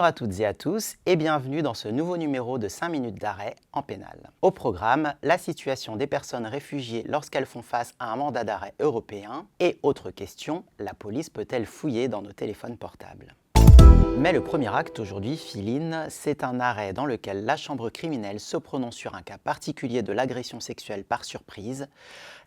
Bonjour à toutes et à tous et bienvenue dans ce nouveau numéro de 5 minutes d'arrêt en pénal. Au programme, la situation des personnes réfugiées lorsqu'elles font face à un mandat d'arrêt européen et autre question, la police peut-elle fouiller dans nos téléphones portables ? Mais le premier acte aujourd'hui, Philine, c'est un arrêt dans lequel la chambre criminelle se prononce sur un cas particulier de l'agression sexuelle par surprise,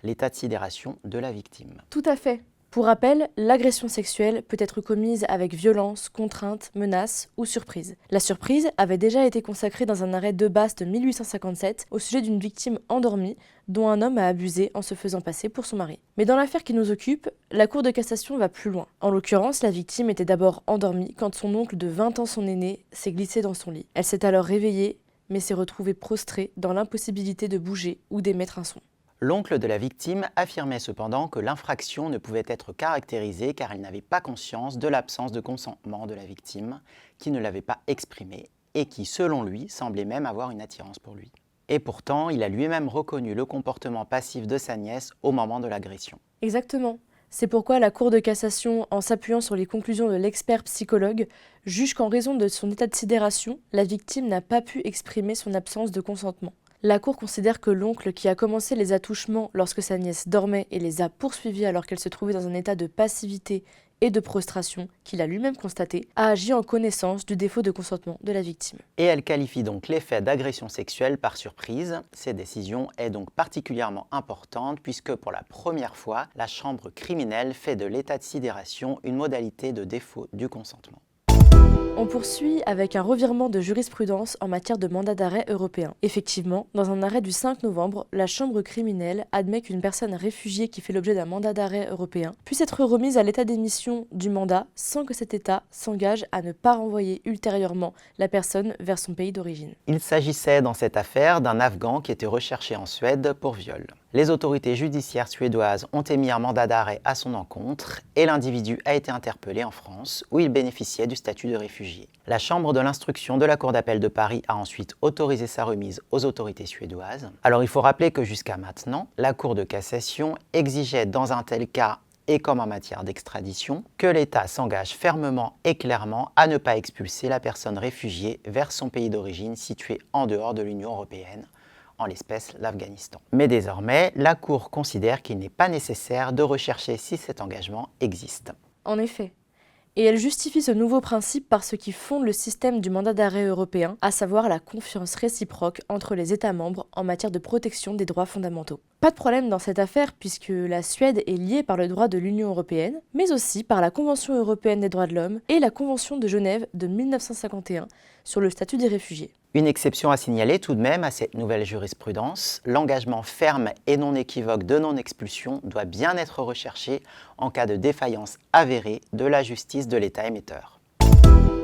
l'état de sidération de la victime. Tout à fait. Pour rappel, l'agression sexuelle peut être commise avec violence, contrainte, menace ou surprise. La surprise avait déjà été consacrée dans un arrêt de Basse de 1857 au sujet d'une victime endormie dont un homme a abusé en se faisant passer pour son mari. Mais dans l'affaire qui nous occupe, la Cour de cassation va plus loin. En l'occurrence, la victime était d'abord endormie quand son oncle de 20 ans, son aîné, s'est glissé dans son lit. Elle s'est alors réveillée, mais s'est retrouvée prostrée dans l'impossibilité de bouger ou d'émettre un son. L'oncle de la victime affirmait cependant que l'infraction ne pouvait être caractérisée car il n'avait pas conscience de l'absence de consentement de la victime, qui ne l'avait pas exprimé et qui, selon lui, semblait même avoir une attirance pour lui. Et pourtant, il a lui-même reconnu le comportement passif de sa nièce au moment de l'agression. Exactement. C'est pourquoi la Cour de cassation, en s'appuyant sur les conclusions de l'expert psychologue, juge qu'en raison de son état de sidération, la victime n'a pas pu exprimer son absence de consentement. La Cour considère que l'oncle qui a commencé les attouchements lorsque sa nièce dormait et les a poursuivis alors qu'elle se trouvait dans un état de passivité et de prostration qu'il a lui-même constaté, a agi en connaissance du défaut de consentement de la victime. Et elle qualifie donc l'effet d'agression sexuelle par surprise. Cette décision est donc particulièrement importante puisque pour la première fois, la chambre criminelle fait de l'état de sidération une modalité de défaut du consentement. On poursuit avec un revirement de jurisprudence en matière de mandat d'arrêt européen. Effectivement, dans un arrêt du 5 novembre, la chambre criminelle admet qu'une personne réfugiée qui fait l'objet d'un mandat d'arrêt européen puisse être remise à l'état d'émission du mandat sans que cet état s'engage à ne pas renvoyer ultérieurement la personne vers son pays d'origine. Il s'agissait dans cette affaire d'un Afghan qui était recherché en Suède pour viol. Les autorités judiciaires suédoises ont émis un mandat d'arrêt à son encontre et l'individu a été interpellé en France où il bénéficiait du statut de réfugié. La chambre de l'instruction de la Cour d'appel de Paris a ensuite autorisé sa remise aux autorités suédoises. Alors il faut rappeler que jusqu'à maintenant, la Cour de cassation exigeait dans un tel cas et comme en matière d'extradition, que l'État s'engage fermement et clairement à ne pas expulser la personne réfugiée vers son pays d'origine situé en dehors de l'Union européenne, en l'espèce l'Afghanistan. Mais désormais, la Cour considère qu'il n'est pas nécessaire de rechercher si cet engagement existe. En effet. Et elle justifie ce nouveau principe par ce qui fonde le système du mandat d'arrêt européen, à savoir la confiance réciproque entre les États membres en matière de protection des droits fondamentaux. Pas de problème dans cette affaire puisque la Suède est liée par le droit de l'Union européenne, mais aussi par la Convention européenne des droits de l'homme et la Convention de Genève de 1951 sur le statut des réfugiés. Une exception à signaler tout de même à cette nouvelle jurisprudence, l'engagement ferme et non équivoque de non-expulsion doit bien être recherché en cas de défaillance avérée de la justice de l'État émetteur.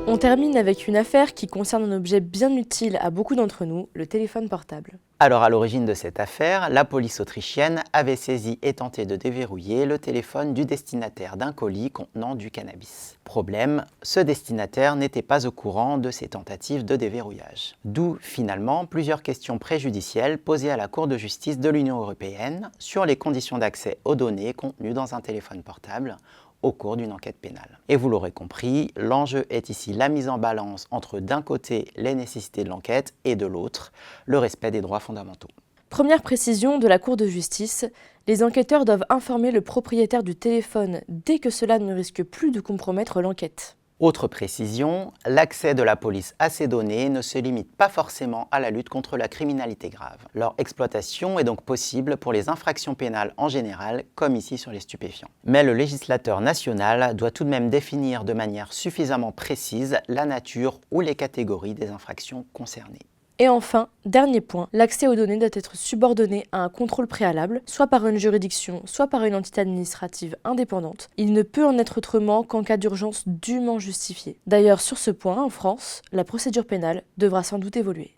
On termine avec une affaire qui concerne un objet bien utile à beaucoup d'entre nous, le téléphone portable. Alors à l'origine de cette affaire, la police autrichienne avait saisi et tenté de déverrouiller le téléphone du destinataire d'un colis contenant du cannabis. Problème, ce destinataire n'était pas au courant de ces tentatives de déverrouillage. D'où finalement plusieurs questions préjudicielles posées à la Cour de justice de l'Union européenne sur les conditions d'accès aux données contenues dans un téléphone portable au cours d'une enquête pénale. Et vous l'aurez compris, l'enjeu est ici la mise en balance entre d'un côté les nécessités de l'enquête et de l'autre le respect des droits fondamentaux. Première précision de la Cour de justice, les enquêteurs doivent informer le propriétaire du téléphone dès que cela ne risque plus de compromettre l'enquête. Autre précision, l'accès de la police à ces données ne se limite pas forcément à la lutte contre la criminalité grave. Leur exploitation est donc possible pour les infractions pénales en général, comme ici sur les stupéfiants. Mais le législateur national doit tout de même définir de manière suffisamment précise la nature ou les catégories des infractions concernées. Et enfin, dernier point, l'accès aux données doit être subordonné à un contrôle préalable, soit par une juridiction, soit par une entité administrative indépendante. Il ne peut en être autrement qu'en cas d'urgence dûment justifiée. D'ailleurs, sur ce point, en France, la procédure pénale devra sans doute évoluer.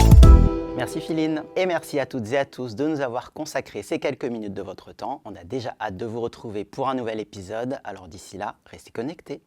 Merci Philine, et merci à toutes et à tous de nous avoir consacré ces quelques minutes de votre temps. On a déjà hâte de vous retrouver pour un nouvel épisode, alors d'ici là, restez connectés.